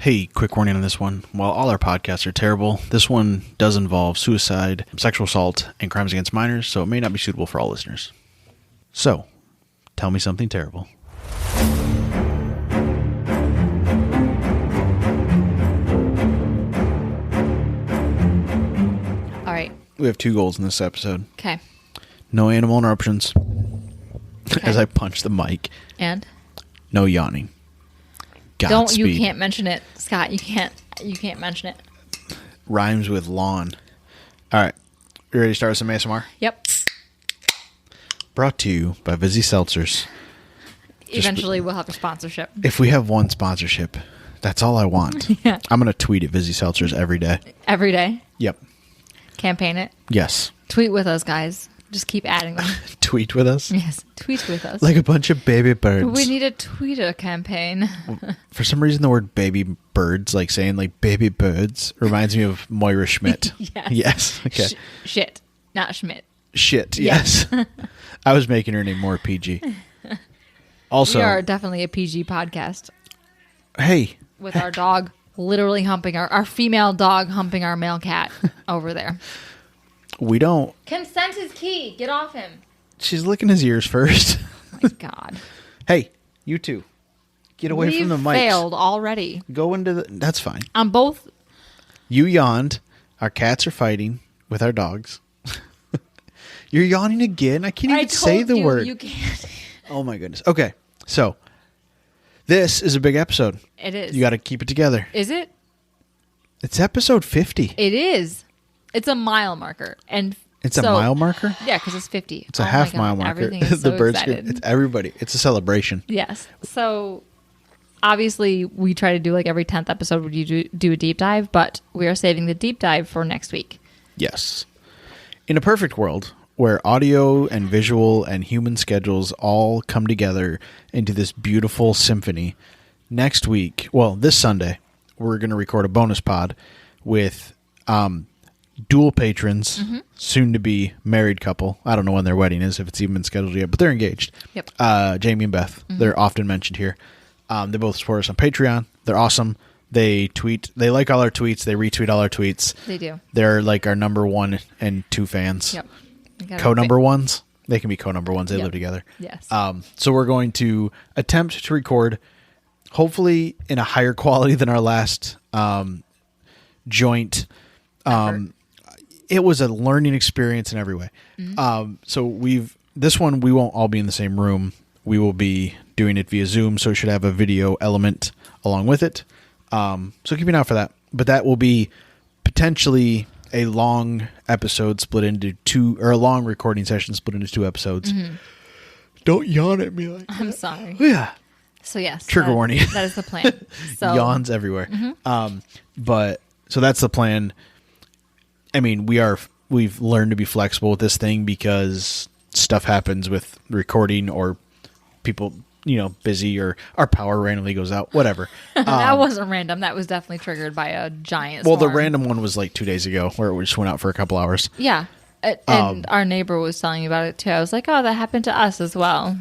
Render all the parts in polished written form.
Hey, quick warning on this one. While all our podcasts are terrible, this one does involve suicide, sexual assault, and crimes against minors, so it may not be suitable for all listeners. So, tell me something terrible. All right. We have 2 goals in this episode. Okay. No animal interruptions. Okay. As I punch the mic. And? No yawning. Godspeed. You can't mention it, Scott. You can't mention it. Rhymes with lawn. All right. You ready to start with some ASMR? Yep. Brought to you by Vizzy Seltzers. Eventually we'll have a sponsorship. If we have one sponsorship, that's all I want. Yeah. I'm going to tweet at Vizzy Seltzers every day. Every day? Yep. Campaign it? Yes. Tweet with us, guys. Just keep adding them. Tweet with us? Yes. Tweet with us. Like a bunch of baby birds. We need a Twitter campaign. For some reason, the word baby birds, like saying like baby birds, reminds me of Moira Schmidt. Yes. Yes. Okay. Shit. Not Schmidt. Shit. Yes. I was making her name more PG. Also, we are definitely a PG podcast. Hey. With our dog literally humping our female dog humping our male cat over there. We don't. Consent is key. Get off him. She's licking his ears first. Oh my God. Hey, you two. Get away from the mics. Failed already. Go into the... That's fine. On both. You yawned. Our cats are fighting with our dogs. You're yawning again? I can't even say the word. You can't. Oh my goodness. Okay. So, this is a big episode. It is. You got to keep it together. Is it? It's episode 50. It is. It's a mile marker. And it's a mile marker? Yeah, because it's 50. It's a half mile marker. Everything is so excited. It's everybody. It's a celebration. Yes. So, obviously, we try to do like every 10th episode would you do a deep dive, but we are saving the deep dive for next week. Yes. In a perfect world where audio and visual and human schedules all come together into this beautiful symphony, next week, well, this Sunday, we're going to record a bonus pod with dual patrons, soon to be married couple. I don't know when their wedding is, if it's even been scheduled yet, but they're engaged. Yep. Jamie and Beth. They're often mentioned here. They both support us on Patreon. They're awesome. They tweet. They like all our tweets. They retweet all our tweets. They do. They're like our number 1 and 2 fans. Yep. Co-number ones. They can be co-number ones. They live together. Yes. So we're going to attempt to record, hopefully in a higher quality than our last joint. It was a learning experience in every way. So this one, we won't all be in the same room. We will be doing it via Zoom, so it should have a video element along with it. So keep an eye out for that. But that will be potentially a long episode split into 2, or a long recording session split into 2 episodes. Don't yawn at me like I'm that. sorry. Yeah. So yes. Trigger warning. That is the plan. So Yawns everywhere. But so that's the plan. I mean, we've learned to be flexible with this thing because stuff happens with recording, or people, busy, or our power randomly goes out, whatever. that wasn't random. That was definitely triggered by a giant Well, storm. the random one was like 2 days ago where it just went out for a couple hours. Yeah. And our neighbor was telling me about it too. I was like, oh, that happened to us as well.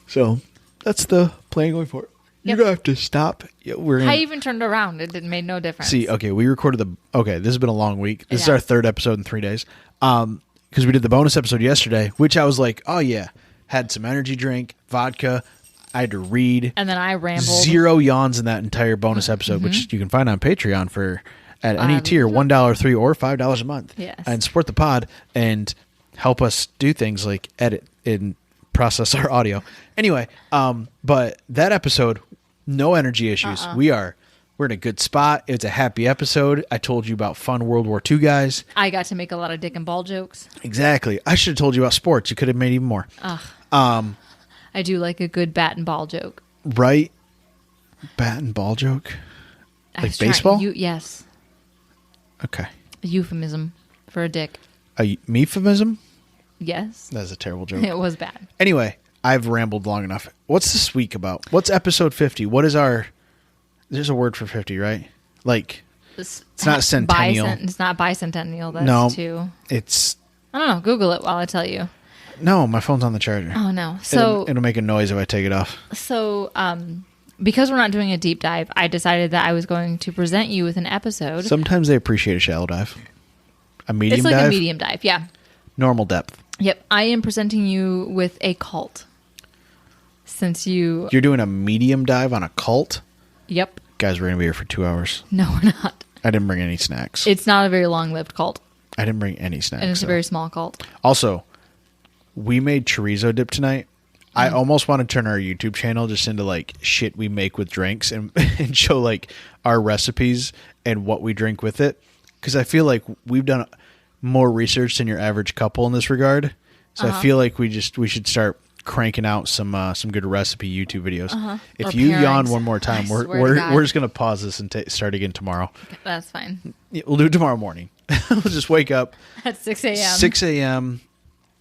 So that's the plan going forward. You don't have to stop. I even turned around. It made no difference. See, okay, we recorded this has been a long week. This is our 3rd episode in 3 days. Because we did the bonus episode yesterday, which I was like, oh yeah, had some energy drink, vodka. I had to read. And then I rambled. 0 yawns in that entire bonus episode, which you can find on Patreon at any tier, $1, $3, or $5 a month. Yes. And support the pod and help us do things like edit and process our audio. Anyway, but that episode, no energy issues. We're in a good spot. It's a happy episode. I told you about fun World War II guys. I got to make a lot of dick and ball jokes. Exactly. I should have told you about sports. You could have made even more. I do like a good bat and ball joke. Right? Bat and ball joke? Like baseball? Yes. Okay. A euphemism for a dick. A euphemism? Yes. That's a terrible joke. It was bad. Anyway, I've rambled long enough. What's this week about? What's episode 50? What is our... There's a word for 50, right? Like, it's not centennial. It's not bicentennial. That's too... It's... I don't know. Google it while I tell you. No, my phone's on the charger. Oh, no. So it'll make a noise if I take it off. So because we're not doing a deep dive, I decided that I was going to present you with an episode. Sometimes they appreciate a shallow dive. A medium dive? It's like a medium dive, yeah. Normal depth. Yep. I am presenting you with a cult. Since You're doing a medium dive on a cult? Yep. Guys, we're going to be here for 2 hours. No, we're not. I didn't bring any snacks. It's not a very long-lived cult. I didn't bring any snacks. And it's a very small cult. Also, we made chorizo dip tonight. I almost want to turn our YouTube channel just into like shit we make with drinks and show like our recipes and what we drink with it. Because I feel like we've done more research than your average couple in this regard. So I feel like we should start cranking out some good recipe YouTube videos. If you yawn one more time, we're just gonna pause this and start again tomorrow. That's fine. Yeah, we'll do it tomorrow morning. We'll just wake up at 6 a.m. 6 a.m.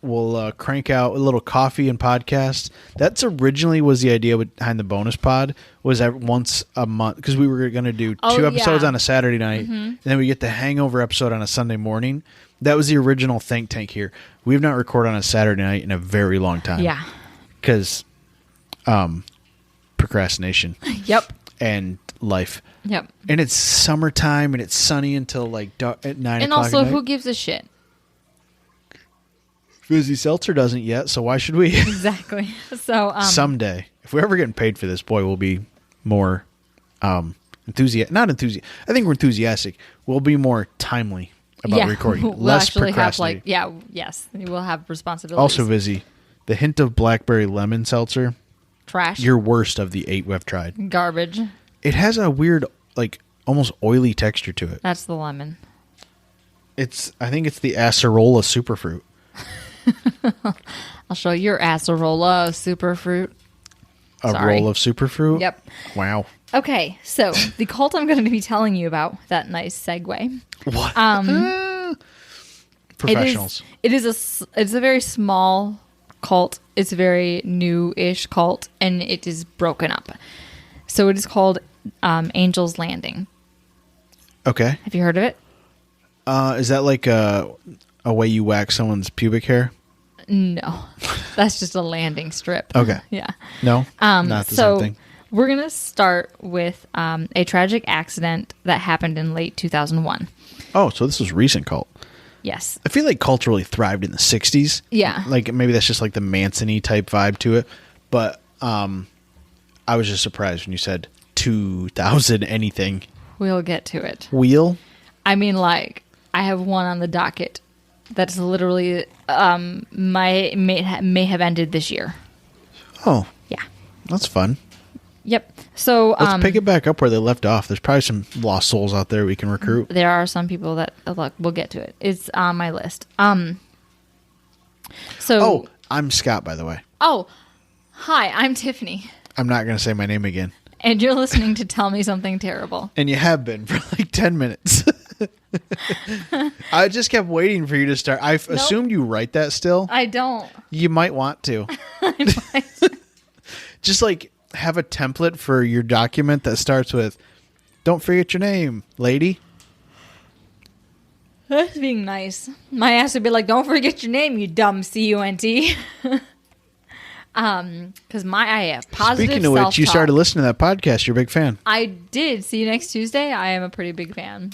We'll crank out a little coffee and podcast. That's originally was the idea behind the bonus pod, was that once a month, because we were going to do 2 episodes on a Saturday night, and then we get the hangover episode on a Sunday morning. That was the original think tank here. We've not recorded on a Saturday night in a very long time. Yeah. Because procrastination. Yep. And life. Yep. And it's summertime and it's sunny until like at 9 o'clock. And also, who gives a shit? Fizzy Seltzer doesn't yet, so why should we? Exactly. So someday, if we're ever getting paid for this, boy, we'll be more enthusiastic. Not enthusiastic. I think we're enthusiastic. We'll be more timely about recording. We'll less actually procrastinating. yes, we'll have responsibilities. Also, Vizzy, the hint of blackberry lemon seltzer, trash. Your worst of the 8 we've tried. Garbage. It has a weird, like almost oily texture to it. That's the lemon. I think it's the acerola superfruit. I'll show your acerola superfruit. A roll of superfruit? Yep. Wow. Okay, so the cult I'm going to be telling you about, that nice segue. What? Professionals. It's a very small cult. It's a very new-ish cult, and it is broken up. So it is called Angel's Landing. Okay. Have you heard of it? Is that like a way you wax someone's pubic hair? No, that's just a landing strip. Okay. Yeah. No, not the same thing. We're going to start with a tragic accident that happened in late 2001. Oh, so this was recent cult. Yes. I feel like cult really thrived in the 60s. Yeah. Like maybe that's just like the Manson-y type vibe to it. But I was just surprised when you said 2000 anything. We'll get to it. Wheel? I mean, like, I have one on the docket that's literally may have ended this year. Oh. Yeah. That's fun. Yep. So let's pick it back up where they left off. There's probably some lost souls out there we can recruit. There are some people that look. We'll get to it. It's on my list. So. I'm Scott, by the way. Oh, hi. I'm Tiffany. I'm not going to say my name again. And you're listening to Tell Me Something Terrible. And you have been for like 10 minutes. I just kept waiting for you to start. I assumed you write that still. I don't. You might want to. I might. Just like have a template for your document that starts with, "Don't forget your name, lady." That's being nice. My ass would be like, "Don't forget your name, you dumb cunt." Because I have positive. Speaking of which, you started listening to that podcast. You're a big fan. I did. See you next Tuesday. I am a pretty big fan.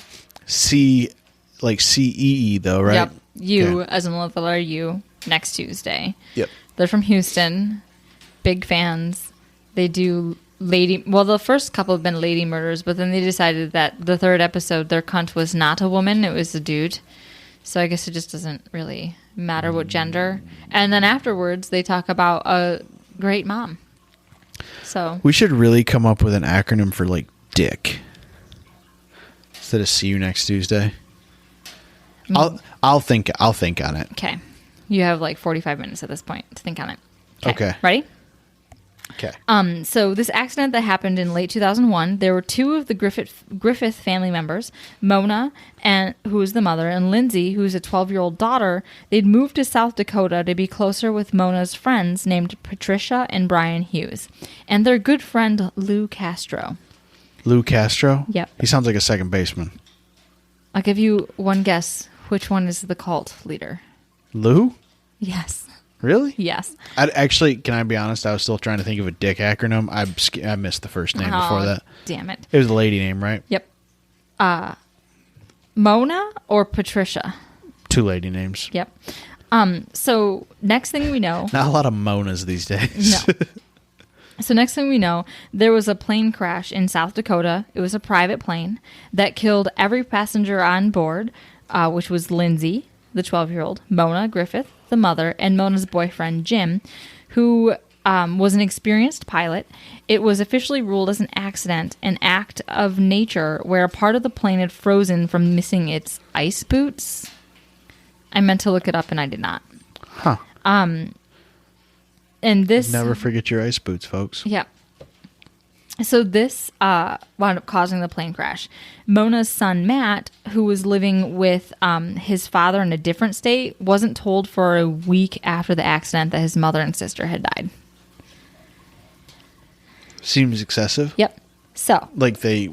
Like CEE though, right? Yep. You as in the letter U next Tuesday. Yep. They're from Houston. Big fans. They do the first couple have been lady murders, but then they decided that the third episode, their cunt was not a woman, it was a dude. So I guess it just doesn't really matter what gender. And then afterwards, they talk about a great mom. So we should really come up with an acronym for like dick instead of see you next Tuesday. I'll think on it. Okay. You have like 45 minutes at this point to think on it. Okay. Ready? Okay. So this accident that happened in late 2001, there were two of the Griffith family members, Mona, who was the mother, and Lindsay, who's a 12-year-old daughter. They'd moved to South Dakota to be closer with Mona's friends named Patricia and Brian Hughes, and their good friend Lou Castro. Lou Castro? Yep. He sounds like a second baseman. I'll give you one guess. Which one is the cult leader? Lou? Yes. Really? Yes. Actually, can I be honest? I was still trying to think of a dick acronym. I missed the first name before that. Damn it. It was a lady name, right? Yep. Mona or Patricia? 2 lady names. Yep. So next thing we know... Not a lot of Monas these days. No. So next thing we know, there was a plane crash in South Dakota. It was a private plane that killed every passenger on board, which was Lindsay, the 12-year-old, Mona Griffith, the mother, and Mona's boyfriend, Jim, who was an experienced pilot. It was officially ruled as an accident, an act of nature, where a part of the plane had frozen from missing its ice boots. I meant to look it up, and I did not. Huh. And this... Never forget your ice boots, folks. Yeah. So this wound up causing the plane crash. Mona's son, Matt, who was living with his father in a different state, wasn't told for a week after the accident that his mother and sister had died. Seems excessive. Yep. So. Like it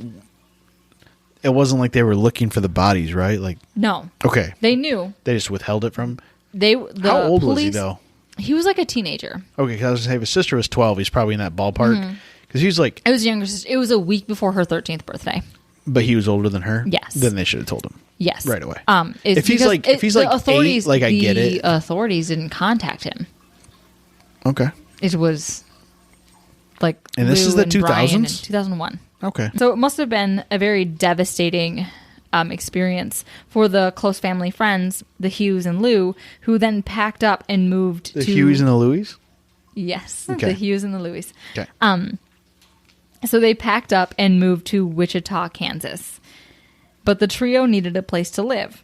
wasn't like they were looking for the bodies, right? Like. No. Okay. They knew. They just withheld it from. How old was he though? He was like a teenager. Okay, because I was going to say if his sister was 12, he's probably in that ballpark. Because he was like... It was younger sister. It was a week before her 13th birthday. But he was older than her? Yes. Then they should have told him. Yes. Right away. If he's like authorities, 8, like I get it. The authorities didn't contact him. Okay. It was like... And this is the 2000s? 2001. Okay. So it must have been a very devastating experience for the close family friends, the Hughes and Lou, who then packed up and moved to... The Hughes and the Louis? Yes. Okay. The Hughes and the Louis. Okay. So they packed up and moved to Wichita, Kansas. But the trio needed a place to live.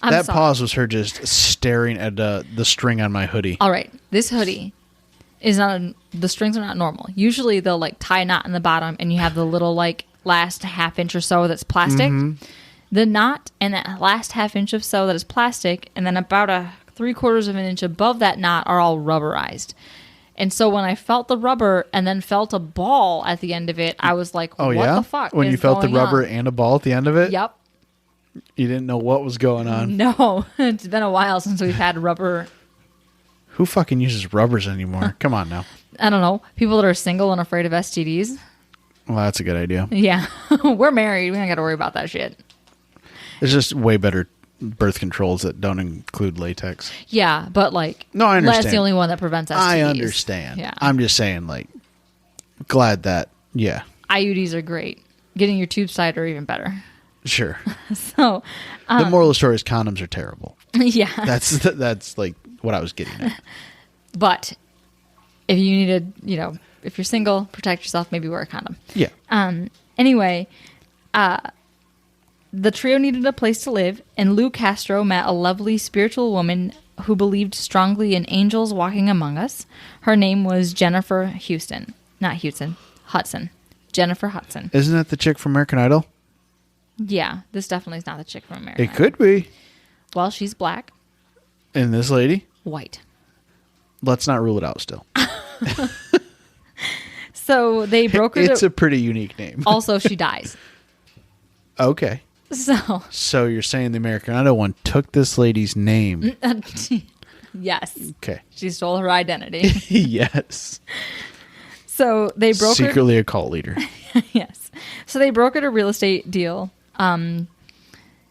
That pause was her just staring at the string on my hoodie. All right. This hoodie is not... the strings are not normal. Usually they'll like tie a knot in the bottom and you have the little like last half inch or so that's plastic. The knot and that last half inch or so that is plastic, and then about a 3/4 of an inch above that knot are all rubberized. And so when I felt the rubber and then felt a ball at the end of it, I was like, what the fuck? When you felt the rubber and a ball at the end of it? Yep. You didn't know what was going on? No. It's been a while since we've had rubber. Who fucking uses rubbers anymore? Come on now. I don't know. People that are single and afraid of STDs. Well, that's a good idea. Yeah. We're married. We don't got to worry about that shit. It's just way better birth controls that don't include latex. Yeah, but like... No, I understand. That's the only one that prevents STDs. I understand. Yeah. I'm just saying, like, glad that, yeah. IUDs are great. Getting your tubes tied are even better. Sure. So... the moral of the story is condoms are terrible. Yeah. That's like what I was getting at. But if you need to, if you're single, protect yourself, maybe wear a condom. Yeah. Anyway, the trio needed a place to live, and Lou Castro met a lovely spiritual woman who believed strongly in angels walking among us. Her name was Jennifer Hudson. Jennifer Hudson. Isn't that the chick from American Idol? Yeah, this definitely is not the chick from American Idol. It could be. Well, she's black. And this lady? White. Let's not rule it out still. So they brokered... It's a pretty unique name. Also, she dies. Okay. So you're saying the American Idol one took this lady's name? Yes. Okay. She stole her identity. Yes. So they brokered... Secretly a cult leader. Yes. So they brokered a real estate deal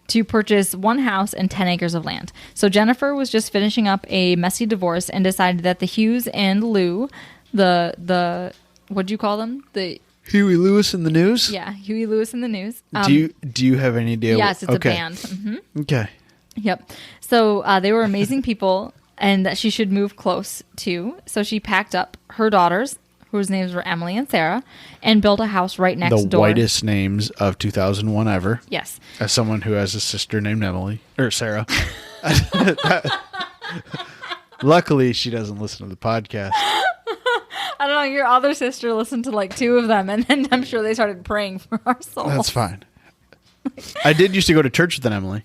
to purchase one house and 10 acres of land. So Jennifer was just finishing up a messy divorce and decided that the Hughes and Lou, the what'd you call them? The Huey Lewis in the News? Yeah, Huey Lewis in the News. Do you have any idea? Yes, it's a band. Mm-hmm. Okay. Yep. So they were amazing people, and that she should move close to. So she packed up her daughters, whose names were Emily and Sarah, and built a house right next door. The whitest names of 2001 ever. Yes. As someone who has a sister named Emily, or Sarah. Luckily, she doesn't listen to the podcast. I don't know. Your other sister listened to like 2 of them, and then I'm sure they started praying for our souls. That's fine. I did used to go to church with an Emily.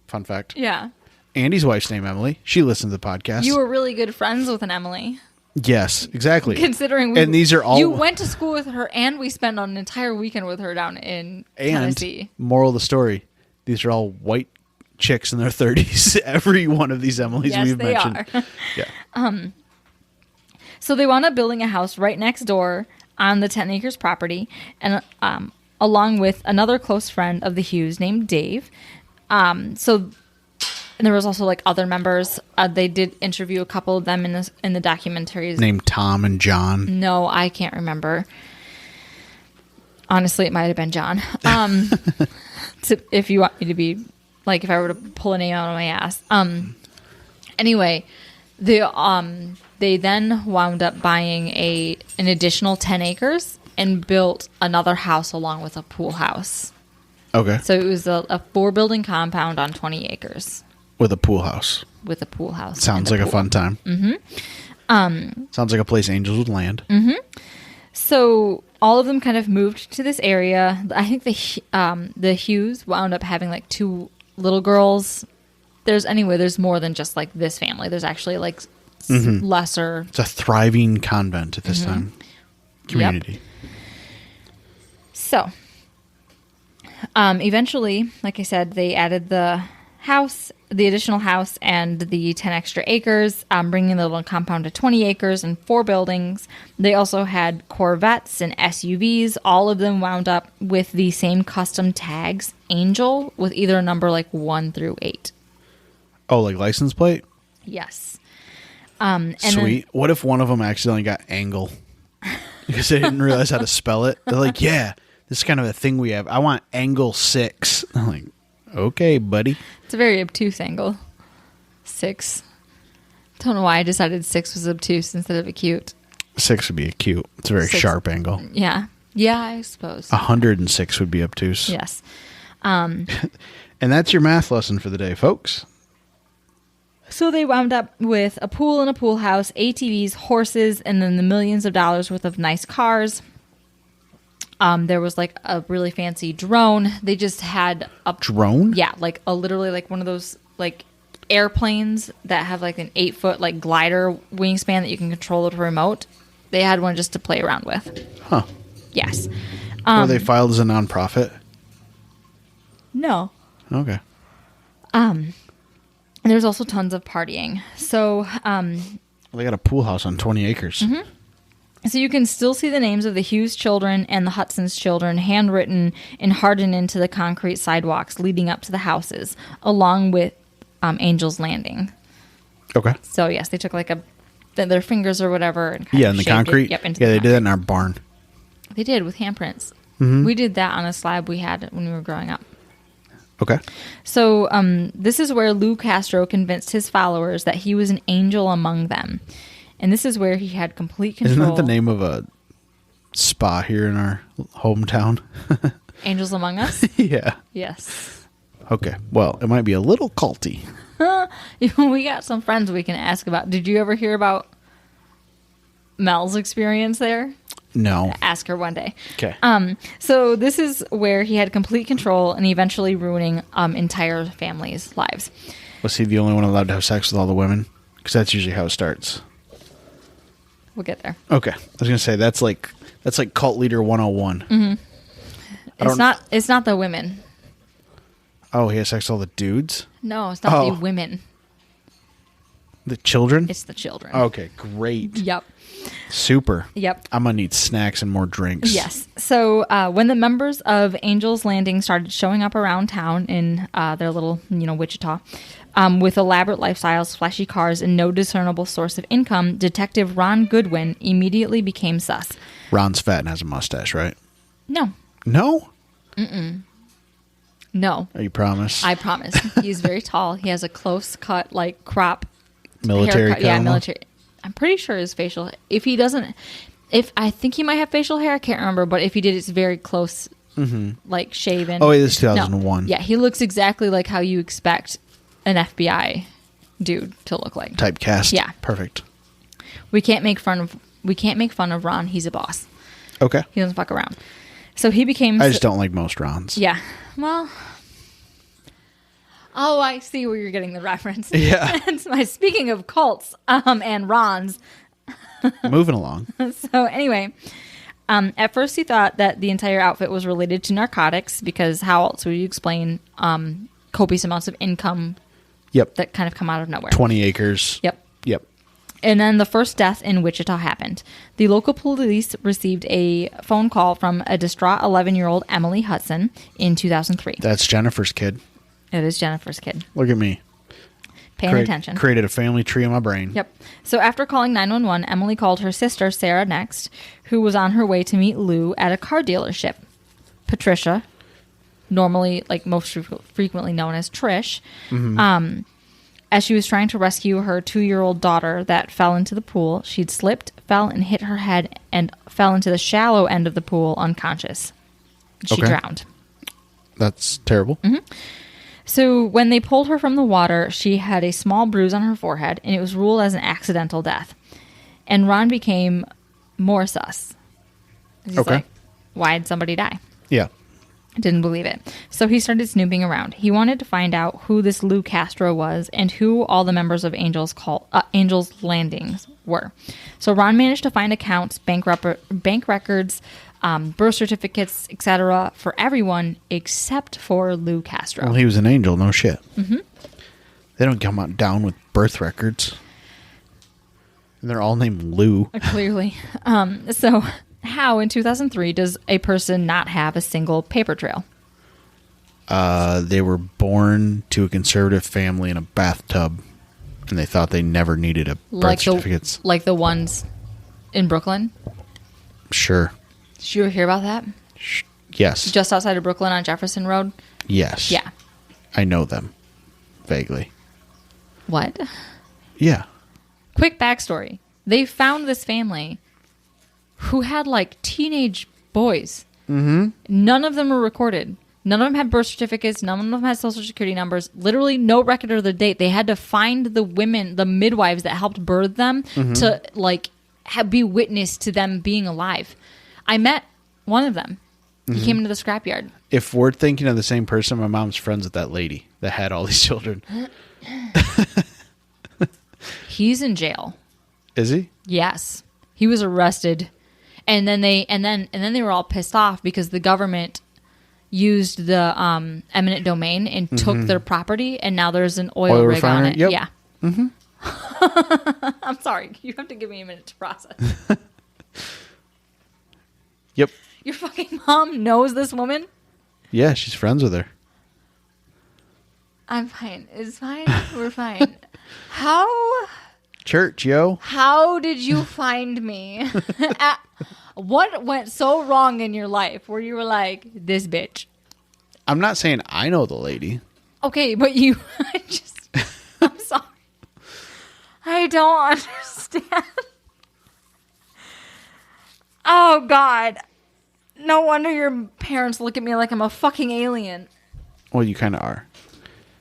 Fun fact. Yeah. Andy's wife's name Emily. She listened to the podcast. You were really good friends with an Emily. Yes, exactly. Considering and these are all you went to school with her, and we spent an entire weekend with her down in Tennessee. Moral of the story: these are all white chicks in their 30s. Every one of these Emilys Yes, we've they mentioned. are. Yeah. So they wound up building a house right next door on the 10 acres property, and along with another close friend of the Hughes named Dave. And there was also like other members. They did interview a couple of them in the documentaries. Named Tom and John. No, I can't remember. Honestly, it might have been John. If you want me to be like, if I were to pull a name out of my ass. Anyway, they then wound up buying an additional 10 acres and built another house along with a pool house. Okay. So it was a 4-building compound on 20 acres. With a pool house. With a pool house. Sounds like a fun time. Mm-hmm. Sounds like a place angels would land. Mm-hmm. So all of them kind of moved to this area. I think the Hughes wound up having like 2 little girls. There's more than just like this family. There's actually like lesser. It's a thriving convent at this time. Community. Yep. So, eventually, like I said, they added the additional house and the 10 extra acres, bringing the little compound to 20 acres and 4 buildings. They also had Corvettes and SUVs. All of them wound up with the same custom tags, Angel, with either a number like 1 through 8. Oh, like license plate? Yes. Sweet. What if one of them accidentally got Angle? Because they didn't realize how to spell it. They're like, yeah, this is kind of a thing we have. I want Angle 6. I'm like, okay, buddy. It's a very obtuse angle. 6. Don't know why I decided 6 was obtuse instead of acute. 6 would be acute. It's a very 6. sharp angle. Yeah. Yeah, I suppose. 106 would be obtuse. Yes. And that's your math lesson for the day, folks. So they wound up with a pool and a pool house, ATVs, horses, and then the millions of dollars worth of nice cars. There was like a really fancy drone. They just had a drone. Yeah, like literally like one of those like airplanes that have like an 8-foot like glider wingspan that you can control with a remote. They had one just to play around with. Huh. Yes. Were they filed as a nonprofit? No. Okay. And there's also tons of partying. So, they got a pool house on 20 acres. Mm-hmm. So you can still see the names of the Hughes children and the Hudson's children handwritten and hardened into the concrete sidewalks leading up to the houses, along with Angel's Landing. Okay. So yes, they took like their fingers or whatever. And in the concrete. Yep, into they the did that in our barn. They did with handprints. Mm-hmm. We did that on a slab we had when we were growing up. Okay. So this is where Lou Castro convinced his followers that he was an angel among them. And this is where he had complete control. Isn't that the name of a spa here in our hometown? Angels Among Us? Yeah. Yes. Okay. Well, it might be a little culty. We got some friends we can ask about. Did you ever hear about Mel's experience there? No. Ask her one day. Okay. So this is where he had complete control and eventually ruining entire families' lives. Was he the only one allowed to have sex with all the women? Because that's usually how it starts. We'll get there. Okay. I was going to say, that's like cult leader 101. Mm-hmm. It's not the women. Oh, he has sex with all the dudes? No, it's not the women. The children? It's the children. Okay, great. Yep. Super. Yep. I'm going to need snacks and more drinks. Yes. So when the members of Angel's Landing started showing up around town in their little, Wichita, with elaborate lifestyles, flashy cars, and no discernible source of income, Detective Ron Goodwin immediately became sus. Ron's fat and has a mustache, right? No. No? Mm-mm. No. You promise? I promise. He's very tall. He has a close cut, like crop military haircut. Yeah, camo? military. I'm pretty sure his facial. If he doesn't, I think he might have facial hair. I can't remember, but if he did, it's very close, like shaven. Oh, it is 2001. No. Yeah, he looks exactly like how you expect an FBI dude to look like. Typecast. Yeah. Perfect. We can't make fun of Ron. He's a boss. Okay. He doesn't fuck around. So he became. I just don't like most Rons. Yeah. Well. Oh, I see where you're getting the reference. Yeah. Speaking of cults and Rons. Moving along. So anyway, at first he thought that the entire outfit was related to narcotics because how else would you explain copious amounts of income Yep. that kind of come out of nowhere. 20 acres. Yep. Yep. And then the first death in Wichita happened. The local police received a phone call from a distraught 11-year-old Emily Hudson in 2003. That's Jennifer's kid. It is Jennifer's kid. Look at me. Paying attention. Created a family tree in my brain. Yep. So after calling 911, Emily called her sister, Sarah, next, who was on her way to meet Lou at a car dealership. Patricia, normally, like most frequently known as Trish, as she was trying to rescue her 2-year-old daughter that fell into the pool, she'd slipped, fell, and hit her head and fell into the shallow end of the pool unconscious. She drowned. That's terrible. So when they pulled her from the water, she had a small bruise on her forehead, and it was ruled as an accidental death. And Ron became more sus. He's like, why'd somebody die? Yeah. Didn't believe it. So he started snooping around. He wanted to find out who this Lou Castro was and who all the members of Angel's Landings were. So Ron managed to find accounts, bank records, birth certificates, etc. for everyone except for Lou Castro. Well, he was an angel. No shit. They don't come out down with birth records. And they're all named Lou. Clearly. So how in 2003 does a person not have a single paper trail? They were born to a conservative family in a bathtub, and they thought they never needed a birth certificates. Like the ones in Brooklyn? Sure. Did you ever hear about that? Yes. Just outside of Brooklyn on Jefferson Road? Yes. Yeah. I know them. Vaguely. What? Yeah. Quick backstory. They found this family who had like teenage boys. None of them were recorded. None of them had birth certificates. None of them had social security numbers. Literally no record of the date. They had to find the women, the midwives that helped birth them to like be witness to them being alive. I met one of them. He came into the scrapyard. If we're thinking of the same person, my mom's friends with that lady that had all these children. He's in jail. Is he? Yes. He was arrested. And then they were all pissed off because the government used the eminent domain and took their property, and now there's an oil rig on it. Yep. Yeah. I'm sorry. You have to give me a minute to process. Yep. Your fucking mom knows this woman? Yeah, she's friends with her. I'm fine. It's fine. We're fine. How Church, yo. How did you find me? What went so wrong in your life where you were like, this bitch? I'm not saying I know the lady. Okay, but you I'm sorry. I don't understand. Oh, God. No wonder your parents look at me like I'm a fucking alien. Well, you kind of are.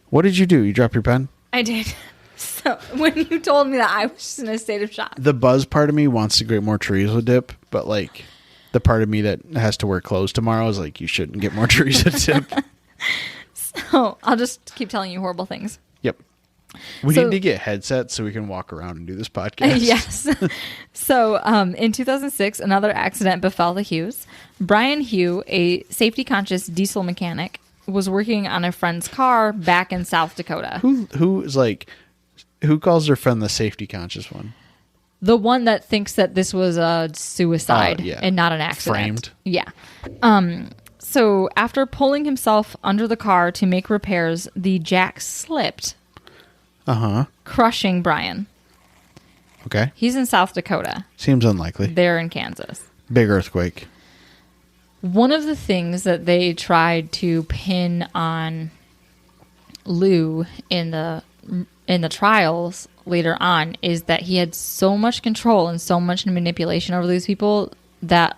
What did you do? You drop your pen? I did. So, when you told me that, I was just in a state of shock. The buzz part of me wants to get more chorizo dip, but, like, the part of me that has to wear clothes tomorrow is like, you shouldn't get more chorizo dip. So, I'll just keep telling you horrible things. Yep. We need to get headsets so we can walk around and do this podcast. Yes. So, in 2006, another accident befell the Hughes. Brian Hugh, a safety-conscious diesel mechanic, was working on a friend's car back in South Dakota. Who calls their friend the safety-conscious one? The one that thinks that this was a suicide and not an accident. Framed. Yeah. So, after pulling himself under the car to make repairs, the jack slipped. Crushing Brian. Okay. He's in South Dakota. Seems unlikely. They're in Kansas. Big earthquake. One of the things that they tried to pin on Lou in the trials later on is that he had so much control and so much manipulation over these people that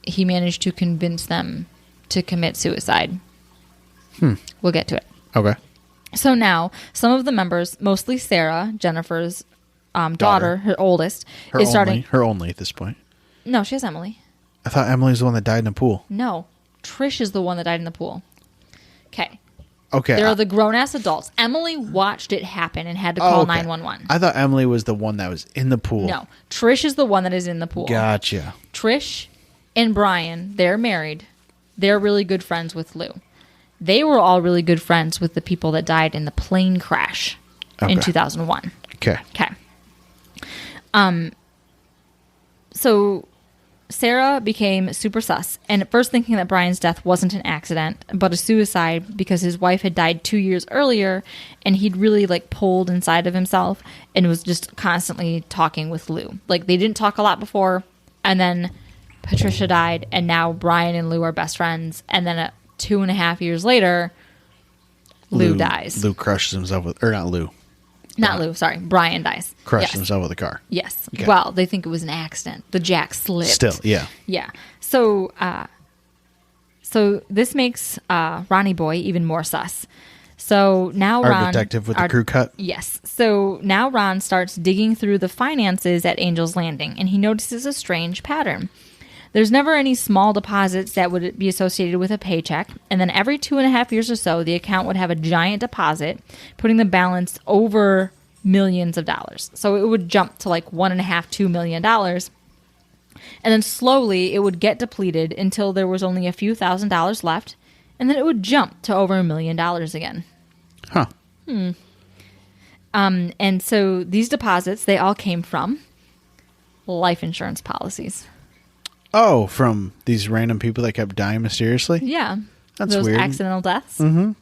he managed to convince them to commit suicide. We'll get to it. Okay. So now, some of the members, mostly Sarah, Jennifer's daughter, her oldest, is starting... Her only at this point. No, she has Emily. I thought Emily's the one that died in the pool. No, Trish is the one that died in the pool. Okay. Okay. They're the grown-ass adults. Emily watched it happen and had to call 911. I thought Emily was the one that was in the pool. No, Trish is the one that is in the pool. They were all really good friends with the people that died in the plane crash in 2001. Okay. Okay. So Sarah became super sus, and at first thinking that Brian's death wasn't an accident, but a suicide because his wife had died 2 years earlier, and he'd really like pulled inside of himself and was just constantly talking with Lou. Like they didn't talk a lot before, and then Patricia died, and now Brian and Lou are best friends, and then 2.5 years later, Lou dies. Lou crushes himself with, or not Lou. Not Lou, sorry. Brian dies. Crushed himself with a car. Yes. Okay. Well, they think it was an accident. The jack slipped. Still, yeah. Yeah. So this makes Ronnie Boy even more sus. So now Our detective with the crew cut? Yes. So now Ron starts digging through the finances at Angel's Landing, and he notices a strange pattern. There's never any small deposits that would be associated with a paycheck, and then every 2.5 years or so, the account would have a giant deposit, putting the balance over millions of dollars. So it would jump to like $1.5–2 million, and then slowly it would get depleted until there was only a few $1,000s left, and then it would jump to over $1 million again. Huh. And so these deposits, they all came from life insurance policies. Oh, from these random people that kept dying mysteriously? Yeah. That's those weird. accidental deaths. Mm-hmm.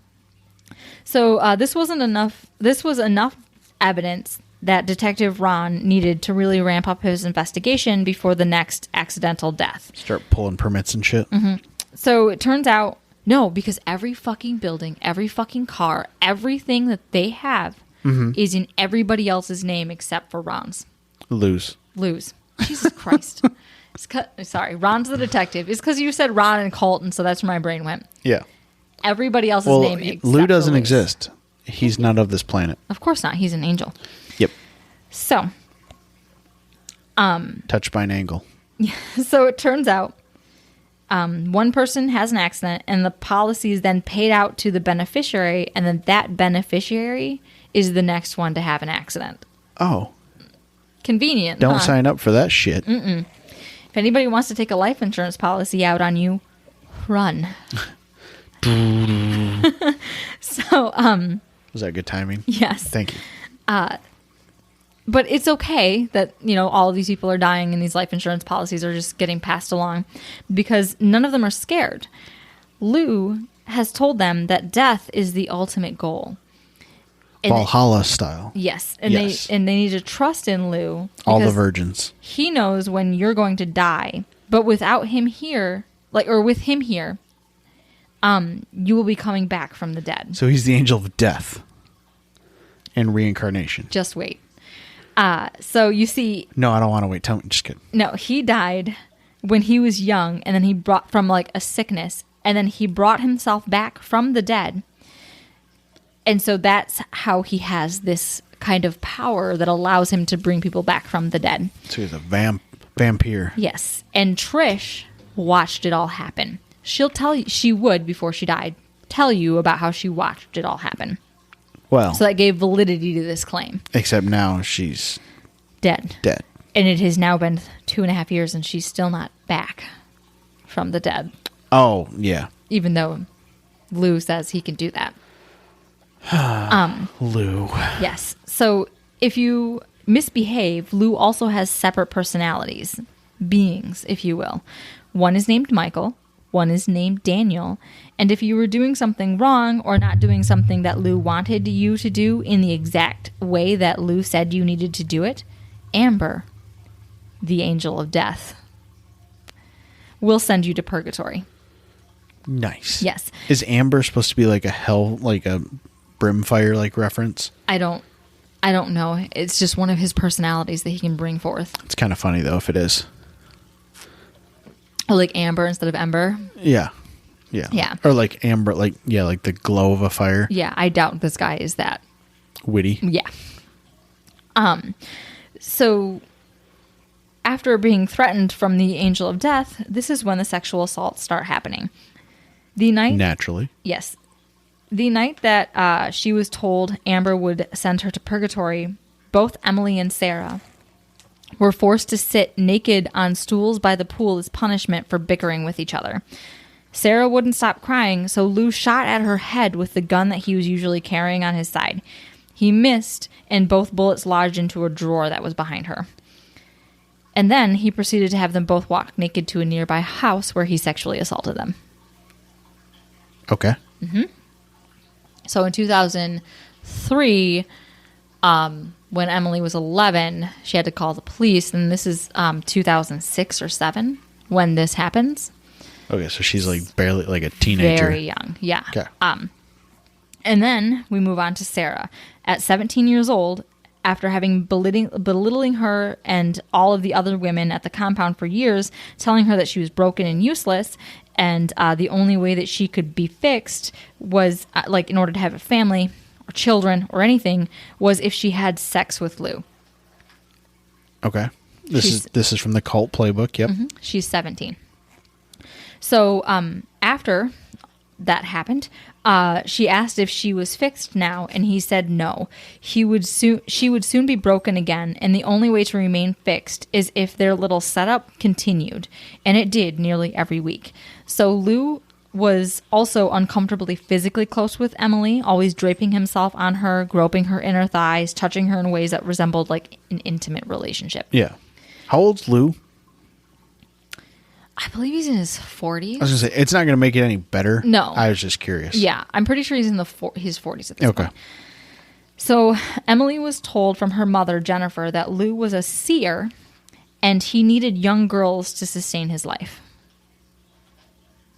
So this wasn't enough. This was enough evidence that Detective Ron needed to really ramp up his investigation before the next accidental death. Start pulling permits and shit. Mm-hmm. So it turns out, no, because every fucking building, every fucking car, everything that they have is in everybody else's name except for Ron's. Lou's. Jesus Christ. Sorry, Ron's the detective. It's because you said Ron and Colton, so that's where my brain went. Yeah. Everybody else's name except Lou doesn't for Lou's. exist. He's not of this planet. Of course not. He's an angel. Yep. So. Touched by an angle. So it turns out one person has an accident, and the policy is then paid out to the beneficiary, and then that beneficiary is the next one to have an accident. Oh. Convenient. Don't huh? sign up for that shit. If anybody wants to take a life insurance policy out on you, run. So, Was that good timing? yes. Thank you. But it's okay that, all of these people are dying and these life insurance policies are just getting passed along because none of them are scared. Lou has told them that death is the ultimate goal. And Valhalla style. yes. And Yes. they need to trust in Lou. All the because virgins. he knows when you're going to die, but without him here, with him here, you will be coming back from the dead. So he's the angel of death and reincarnation. Just wait. So you see, No, I don't want to wait. Tell me. Just kidding. no, he died when he was young, and then he brought from like a sickness, and then he brought himself back from the dead. And so that's how he has this kind of power that allows him to bring people back from the dead. So he's a vampire. Yes. And Trish watched it all happen. She'll tell you, she would, before she died, tell you about how she watched it all happen. Well, So that gave validity to this claim. except now she's Dead. dead. And it has now been 2.5 years, and she's still not back from the dead, Oh, yeah. even though Lou says he can do that. Lou. Yes. So if you misbehave, Lou also has separate personalities, beings, if you will. One is named Michael, one is named Daniel, and if you were doing something wrong or not doing something that Lou wanted you to do in the exact way that Lou said you needed to do it, Amber, the angel of death, will send you to purgatory. Nice. Yes. Is Amber supposed to be like a hell, like a brimfire like reference? I don't know. It's just one of his personalities that he can bring forth. It's kind of funny though if it is. Or like Amber instead of Ember. Yeah. Yeah. Yeah. Or like amber, like the glow of a fire. Yeah, I doubt this guy is that. Witty. Yeah. So after being threatened from the angel of death, this is when the sexual assaults start happening. The night Naturally. Yes. The night that she was told Amber would send her to purgatory, both Emily and Sarah were forced to sit naked on stools by the pool as punishment for bickering with each other. Sarah wouldn't stop crying, so Lou shot at her head with the gun that he was usually carrying on his side. He missed, and both bullets lodged into a drawer that was behind her. And then he proceeded to have them both walk naked to a nearby house where he sexually assaulted them. Okay. So in 2003, when Emily was 11, she had to call the police, and this is 2006 or 7 when this happens. Okay, so she's like barely like a teenager. Very young, yeah. Okay. And then we move on to Sarah. At 17 years old, after having belittling her and all of the other women at the compound for years, telling her that she was broken and useless, and the only way that she could be fixed was, like, in order to have a family or children or anything, was if she had sex with Lou. Okay. This is from the cult playbook. Yep. She's 17. So after that happened, she asked if she was fixed now, and he said no. She would soon be broken again, and the only way to remain fixed is if their little setup continued, and it did nearly every week. So Lou was also uncomfortably physically close with Emily, always draping himself on her, groping her inner thighs, touching her in ways that resembled like an intimate relationship. Yeah. How old's Lou? I believe he's in his 40s. I was going to say, it's not going to make it any better. No. I was just curious. Yeah, I'm pretty sure he's in his 40s at this Okay. point. So Emily was told from her mother, Jennifer, that Lou was a seer and he needed young girls to sustain his life.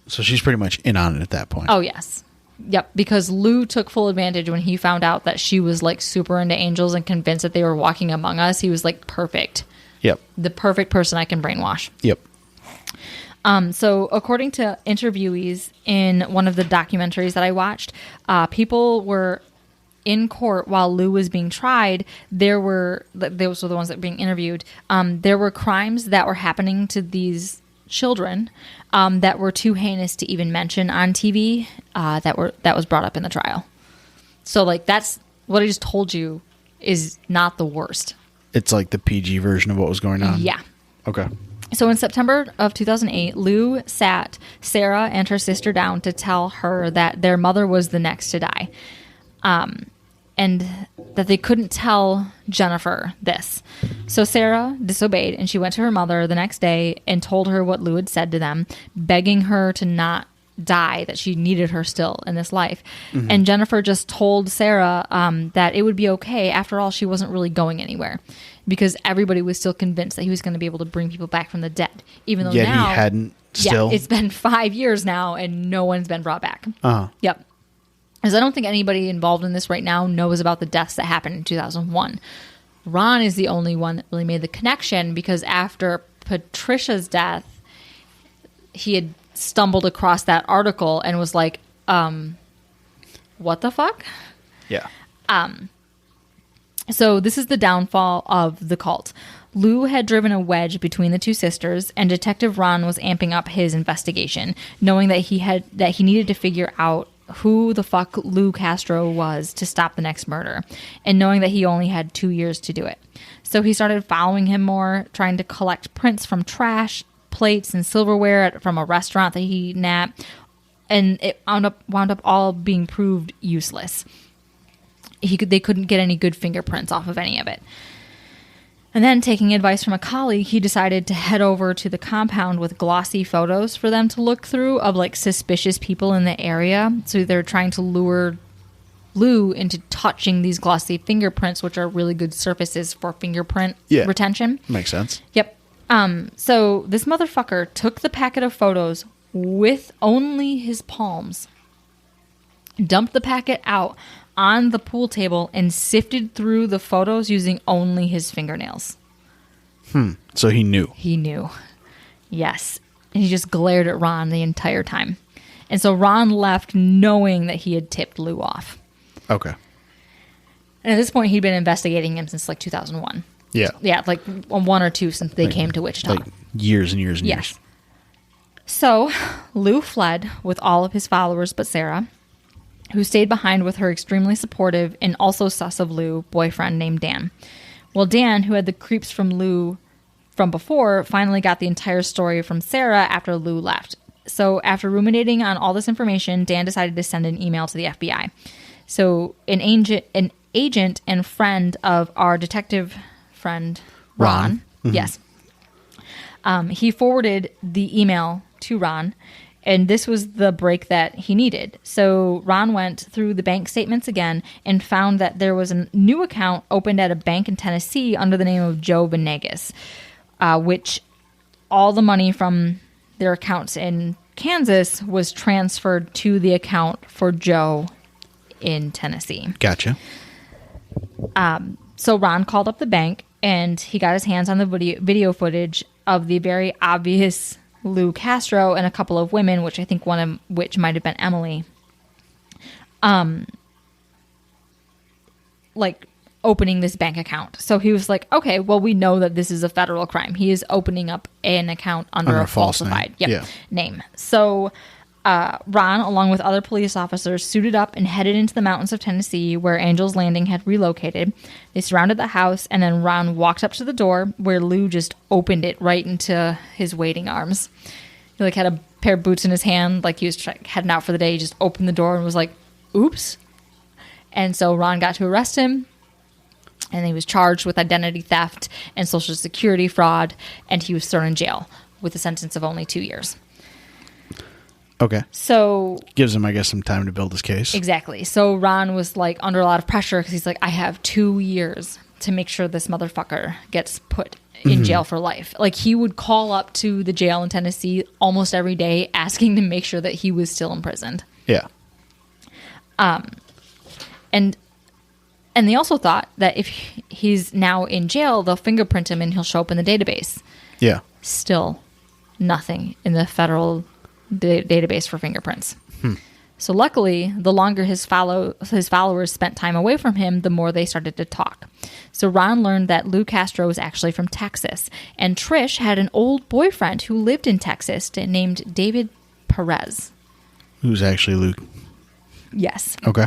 So she's pretty much in on it at that point. Oh, yes. Yep, because Lou took full advantage when he found out that she was like super into angels and convinced that they were walking among us. He was like, perfect. Yep. The perfect person I can brainwash. Yep. So according to interviewees in one of the documentaries that I watched, people were in court while Lou was being tried. Those were the ones that were being interviewed. There were crimes that were happening to these children that were too heinous to even mention on TV. That was brought up in the trial. So like that's what I just told you is not the worst. It's like the PG version of what was going on. Yeah. Okay. So in September of 2008, Lou sat Sarah and her sister down to tell her that their mother was the next to die. And that they couldn't tell Jennifer this. So Sarah disobeyed, and she went to her mother the next day and told her what Lou had said to them, begging her to not die, that she needed her still in this life. Mm-hmm. And Jennifer just told Sarah that it would be okay. After all, she wasn't really going anywhere, because everybody was still convinced that he was going to be able to bring people back from the dead, even though now he hadn't still. Yeah, it's been 5 years now, and no one's been brought back. Uh-huh. Yep. Because I don't think anybody involved in this right now knows about the deaths that happened in 2001. Ron is the only one that really made the connection, because after Patricia's death, he had stumbled across that article and was like, what the fuck? Yeah. So this is the downfall of the cult. Lou had driven a wedge between the two sisters, and Detective Ron was amping up his investigation, knowing that he needed to figure out who the fuck Lou Castro was to stop the next murder, and knowing that he only had 2 years to do it. So he started following him more, trying to collect prints from trash, plates, and silverware from a restaurant that he eaten at, and it wound up all being proved useless. They couldn't get any good fingerprints off of any of it. And then, taking advice from a colleague, he decided to head over to the compound with glossy photos for them to look through of like suspicious people in the area. So they're trying to lure Lou into touching these glossy fingerprints, which are really good surfaces for fingerprint retention. Makes sense. Yep. So this motherfucker took the packet of photos with only his palms, dumped the packet out on the pool table, and sifted through the photos using only his fingernails. So he knew. He knew. Yes. And he just glared at Ron the entire time. And so Ron left knowing that he had tipped Lou off. Okay. And at this point, he'd been investigating him since like 2001. Yeah. Yeah, like 1 or 2 since they came to Wichita. Like years and years and Yes. years. So Lou fled with all of his followers but Sarah, who stayed behind with her extremely supportive and also sus of Lou boyfriend named Dan. Well, Dan, who had the creeps from Lou from before, finally got the entire story from Sarah after Lou left. So after ruminating on all this information, Dan decided to send an email to the FBI. So an agent and friend of our detective friend, Ron. Mm-hmm. Yes. He forwarded the email to Ron, and this was the break that he needed. So Ron went through the bank statements again and found that there was a new account opened at a bank in Tennessee under the name of Joe Venegas, which all the money from their accounts in Kansas was transferred to the account for Joe in Tennessee. Gotcha. So Ron called up the bank, and he got his hands on the video footage of the very obvious Lou Castro and a couple of women, which I think one of which might have been Emily, like opening this bank account. So he was like, okay, well, we know that this is a federal crime. He is opening up an account under a falsified name. So Ron, along with other police officers, suited up and headed into the mountains of Tennessee where Angel's Landing had relocated. They surrounded the house, and then Ron walked up to the door where Lou just opened it right into his waiting arms. He like had a pair of boots in his hand, like he was heading out for the day. He just opened the door and was like, oops. And so Ron got to arrest him, and he was charged with identity theft and Social Security fraud, and he was thrown in jail with a sentence of only 2 years. Okay. So gives him, I guess, some time to build his case. Exactly. So Ron was like under a lot of pressure because he's like, I have 2 years to make sure this motherfucker gets put in jail for life. Like he would call up to the jail in Tennessee almost every day asking to make sure that he was still imprisoned. Yeah. And they also thought that if he's now in jail, they'll fingerprint him and he'll show up in the database. Yeah. Still nothing in the federal database for fingerprints. So luckily, the longer his followers spent time away from him, the more they started to talk. So Ron learned that Lou Castro was actually from Texas, and Trish had an old boyfriend who lived in Texas named David Perez. Who's actually Lou? Yes. Okay.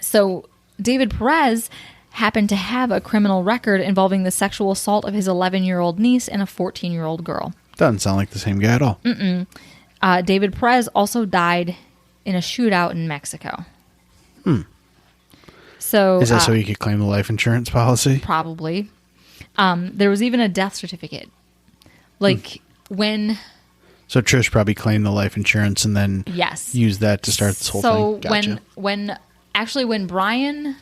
So David Perez happened to have a criminal record involving the sexual assault of his 11-year-old niece and a 14-year-old girl. Doesn't sound like the same guy at all. David Perez also died in a shootout in Mexico. So is that so he could claim the life insurance policy? Probably. There was even a death certificate. Like when... So Trish probably claimed the life insurance and then used that to start this whole thing. Gotcha. when Brian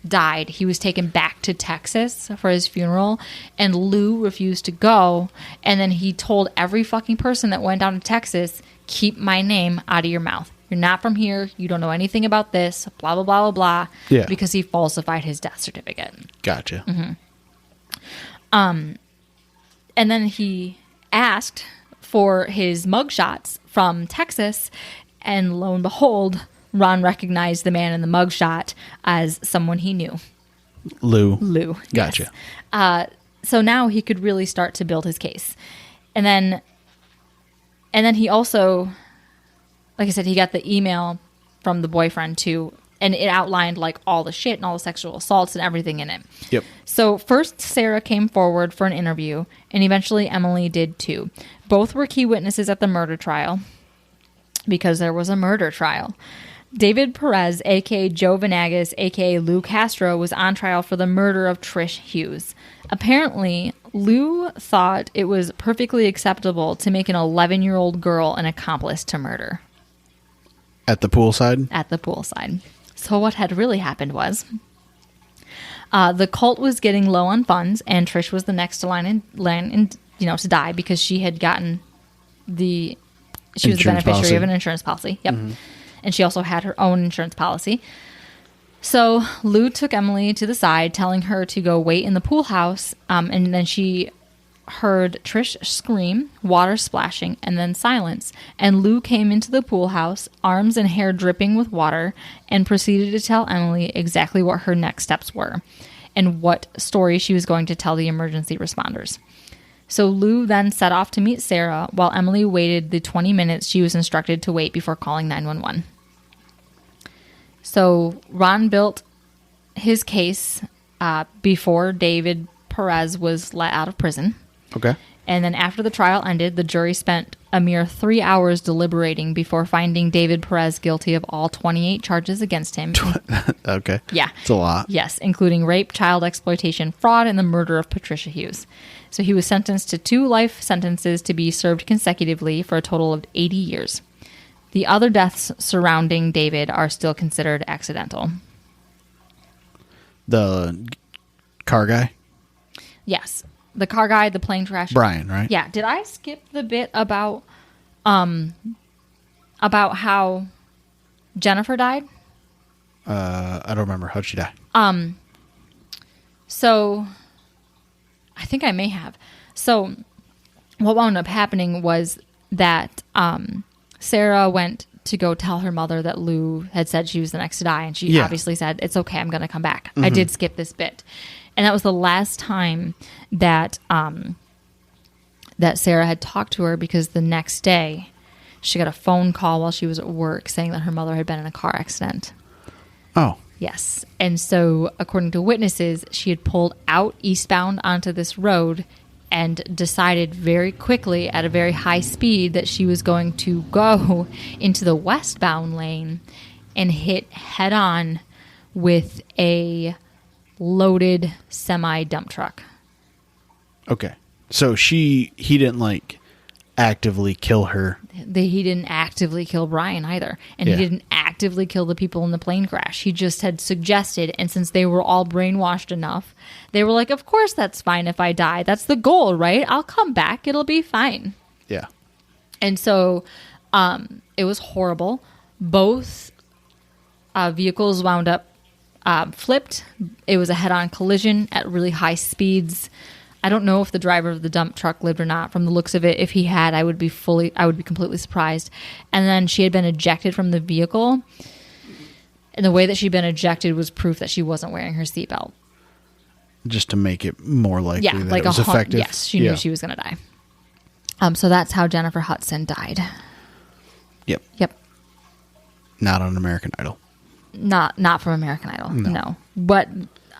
died, he was taken back to Texas for his funeral, and Lou refused to go, and then he told every fucking person that went down to Texas, keep my name out of your mouth. You're not from here. You don't know anything about this. Blah, blah, blah, blah, blah. Yeah. Because he falsified his death certificate. Gotcha. And then he asked for his mugshots from Texas, and lo and behold, Ron recognized the man in the mugshot as someone he knew. Lou. Gotcha. Yes. So now he could really start to build his case. And then he also, like I said, he got the email from the boyfriend too, and it outlined like all the shit and all the sexual assaults and everything in it. Yep. So first Sarah came forward for an interview, and eventually Emily did too. Both were key witnesses at the murder trial, because there was a murder trial. David Perez, a.k.a. Joe Venegas, a.k.a. Lou Castro, was on trial for the murder of Trish Hughes. Apparently, Lou thought it was perfectly acceptable to make an 11-year-old girl an accomplice to murder. At the poolside? At the poolside. So what had really happened was the cult was getting low on funds, and Trish was the next to line to die because she had gotten she was the beneficiary of an insurance policy. Yep. And she also had her own insurance policy. So Lou took Emily to the side, telling her to go wait in the pool house. And then she heard Trish scream, water splashing, and then silence. And Lou came into the pool house, arms and hair dripping with water, and proceeded to tell Emily exactly what her next steps were and what story she was going to tell the emergency responders. So Lou then set off to meet Sarah, while Emily waited the 20 minutes she was instructed to wait before calling 911. So Ron built his case before David Perez was let out of prison. Okay. And then after the trial ended, the jury spent a mere 3 hours deliberating before finding David Perez guilty of all 28 charges against him. Okay. Yeah. It's a lot. Yes, including rape, child exploitation, fraud, and the murder of Patricia Hughes. So he was sentenced to 2 life sentences to be served consecutively for a total of 80 years. The other deaths surrounding David are still considered accidental. The car guy? Yes. The car guy, the plane crash. Brian, right? Yeah. Did I skip the bit about how Jennifer died? I don't remember. How'd she die? So I think I may have. So what wound up happening was that Sarah went to go tell her mother that Lou had said she was the next to die, and she obviously said, "It's okay, I'm going to come back." I did skip this bit. And that was the last time that that Sarah had talked to her, because the next day she got a phone call while she was at work saying that her mother had been in a car accident. Oh. Yes. And so, according to witnesses, she had pulled out eastbound onto this road and decided very quickly at a very high speed that she was going to go into the westbound lane and hit head on with a loaded semi dump truck. Okay. So he didn't like actively kill her. He didn't actively kill Brian either. And he didn't actively kill the people in the plane crash. He just had suggested, and since they were all brainwashed enough, they were like, of course that's fine if I die. That's the goal, right? I'll come back. It'll be fine. Yeah. And so it was horrible. Both vehicles wound up flipped. It was a head-on collision at really high speeds. I don't know if the driver of the dump truck lived or not. From the looks of it, if he had, I would be completely surprised. And then she had been ejected from the vehicle. And the way that she'd been ejected was proof that she wasn't wearing her seatbelt. Just to make it more likely that like it was effective. Yes, she knew she was going to die. So that's how Jennifer Hudson died. Yep. Yep. Not on American Idol. Not from American Idol. No. But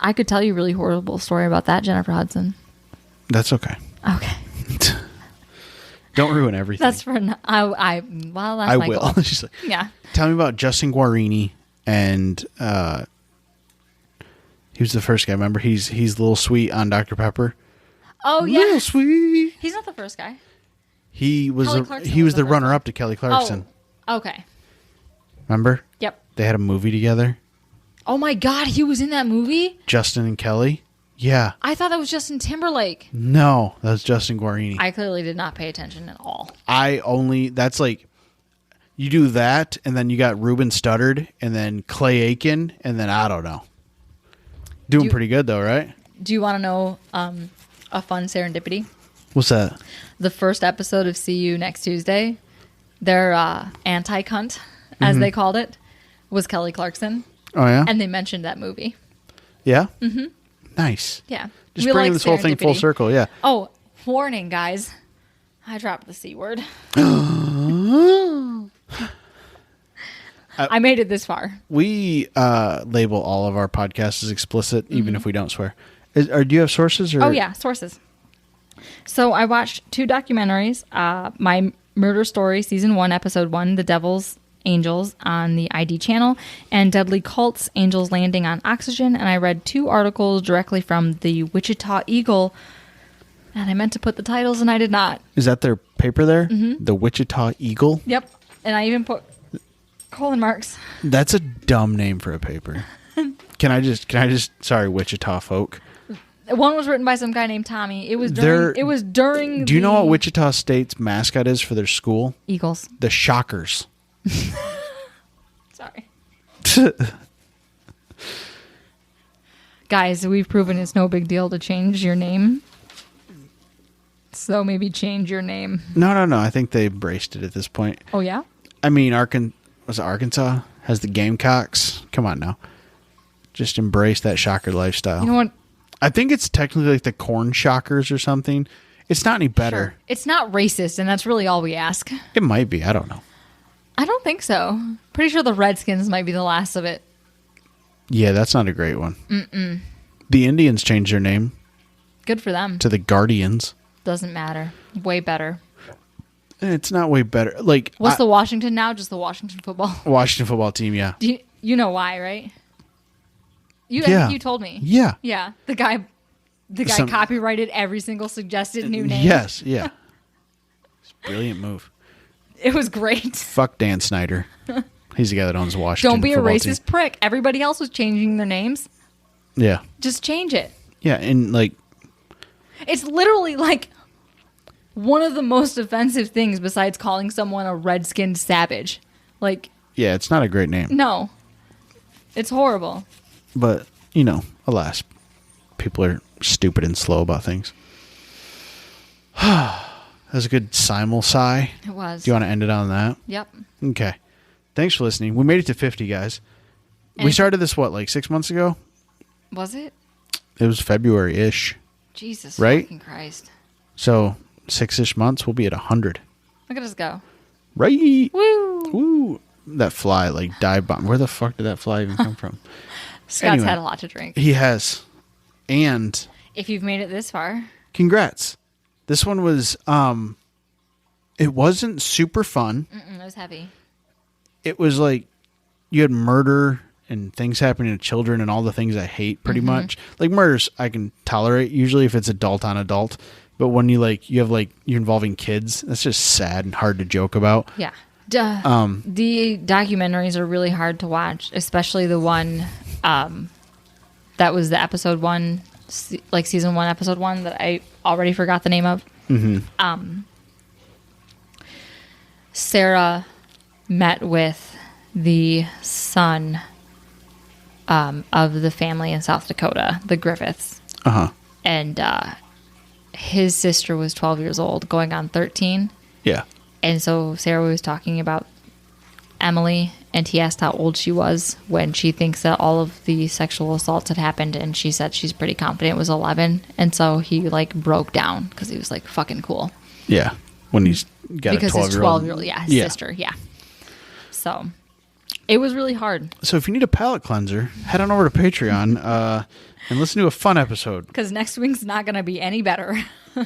I could tell you a really horrible story about that Jennifer Hudson. That's okay. Okay. Don't ruin everything. That's for that's I my will. goal. She's like, Yeah. tell me about Justin Guarini and he was the first guy. Remember, he's Little Sweet on Dr. Pepper. Oh yeah. Little Sweet. He's not the first guy. He was the runner up to Kelly Clarkson. Oh. Okay. Remember? Yep. They had a movie together. Oh my God, he was in that movie? Justin and Kelly. Yeah. I thought that was Justin Timberlake. No, that was Justin Guarini. I clearly did not pay attention at all. That's like, you do that, and then you got Ruben Studdard, and then Clay Aiken, and then I don't know. Doing pretty good though, right? Do you want to know a fun serendipity? What's that? The first episode of See You Next Tuesday, their anti-cunt, as they called it, was Kelly Clarkson. Oh, yeah? And they mentioned that movie. Yeah? Mm-hmm. Nice. Yeah. Just bringing this whole thing full circle, yeah. Oh, warning, guys. I dropped the C word. I made it this far. We label all of our podcasts as explicit, even if we don't swear. Do you have sources? Or? Oh, yeah, sources. So I watched 2 documentaries. My Murder Story, Season 1, Episode 1, The Devil's Angels on the ID channel, and Deadly Cults, Angels Landing on Oxygen. And I read 2 articles directly from the Wichita Eagle. And I meant to put the titles, and I did not. Is that their paper there? Mm-hmm. The Wichita Eagle? Yep. And I even put colon marks. That's a dumb name for a paper. Can I just sorry, Wichita folk. One was written by some guy named Tommy. It was during Do you know what Wichita State's mascot is for their school? Eagles. The Shockers. Sorry. Guys, we've proven it's no big deal to change your name. So maybe change your name. No. I think they embraced it at this point. Oh, yeah? I mean, Arkansas has the Gamecocks. Come on now. Just embrace that Shocker lifestyle. You know what? I think it's technically like the Corn Shockers or something. It's not any better. Sure. It's not racist, and that's really all we ask. It might be. I don't know. I don't think so. Pretty sure the Redskins might be the last of it. Yeah, that's not a great one. Mm-mm. The Indians changed their name. Good for them. To the Guardians. Doesn't matter. Way better. It's not way better. Like What's the Washington now? Just the Washington football. Washington football team, yeah. You know why, right? I Yeah. think you told me. Yeah. Yeah. The guy copyrighted every single suggested new name. Yes, yeah. It's a brilliant move. It was great. Fuck Dan Snyder. He's the guy that owns Washington. Don't be a football racist team. prick. Everybody else was changing their names. Yeah. Just change it. Yeah, and like It's literally like one of the most offensive things besides calling someone a red-skinned savage. Like, yeah, it's not a great name. no. It's horrible. But, alas, people are stupid and slow about things. That was a good simul sigh. It was. Do you want to end it on that? Yep. Okay. Thanks for listening. We made it to 50, guys. And we started this, 6 months ago? Was it? It was February-ish. Jesus Right? fucking Christ. So, 6-ish months, we'll be at 100. Look at us go. Right? Woo! Woo! That fly, dive bomb. Where the fuck did that fly even come from? Scott's Anyway. had a lot to drink. He has. And If you've made it this far. congrats. This one was, it wasn't super fun. It was heavy. It was like you had murder and things happening to children and all the things I hate pretty much. Like murders I can tolerate usually if it's adult on adult. But when you you're involving kids, that's just sad and hard to joke about. Yeah. The documentaries are really hard to watch, especially the one that was the episode 1, season 1, episode 1 that I already forgot the name of. Mm-hmm. Sarah met with the son of the family in South Dakota, the Griffiths. Uh-huh. And his sister was 12 years old, going on 13. Yeah. And so Sarah was talking about Emily, and he asked how old she was when she thinks that all of the sexual assaults had happened, and she said she's pretty confident it was 11. And so he broke down because he was fucking cool. Yeah. When he's got because a 12-year-old. his 12-year-old, his sister, So it was really hard. So if you need a palate cleanser, head on over to Patreon and listen to a fun episode. Because next week's not going to be any better.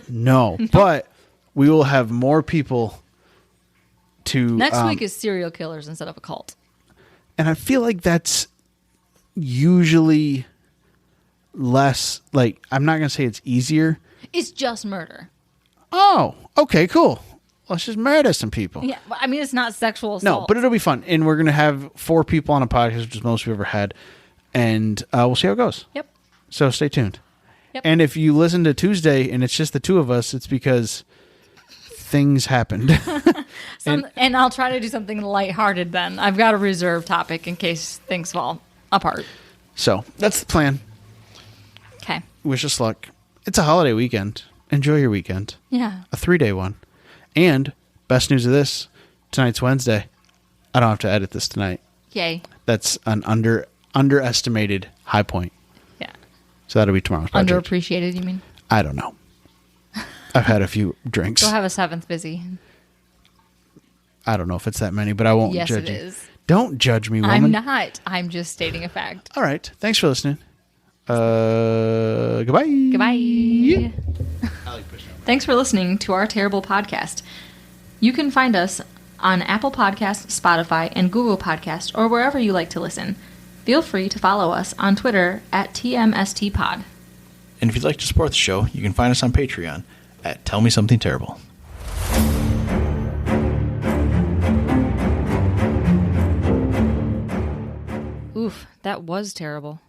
No, but we will have more people to... Next week is serial killers instead of a cult. And I feel like that's usually less... I'm not going to say it's easier. It's just murder. Oh, okay, cool. Let's just murder some people. Yeah, I mean, it's not sexual assault. No, but it'll be fun. And we're going to have 4 people on a podcast, which is the most we've ever had. And we'll see how it goes. Yep. So stay tuned. Yep. And if you listen to Tuesday and it's just the 2 of us, it's because things happened. And I'll try to do something lighthearted then. I've got a reserve topic in case things fall apart. So that's the plan. Okay. Wish us luck. It's a holiday weekend. Enjoy your weekend. Yeah. A 3-day one. And best news of this, tonight's Wednesday. I don't have to edit this tonight. Yay. That's an underestimated high point. Yeah. So that'll be tomorrow's project. Underappreciated, you mean? I don't know. I've had a few drinks. Go have a 7th busy. I don't know if it's that many, but I won't Yes, judge it you. is. Don't judge me, woman. I'm not. I'm just stating a fact. All right. Thanks for listening. Goodbye. Goodbye. Thanks for listening to our terrible podcast. You can find us on Apple Podcasts, Spotify, and Google Podcasts, or wherever you like to listen. Feel free to follow us on Twitter at TMSTpod. And if you'd like to support the show, you can find us on Patreon at Tell Me Something Terrible. Oof, that was terrible.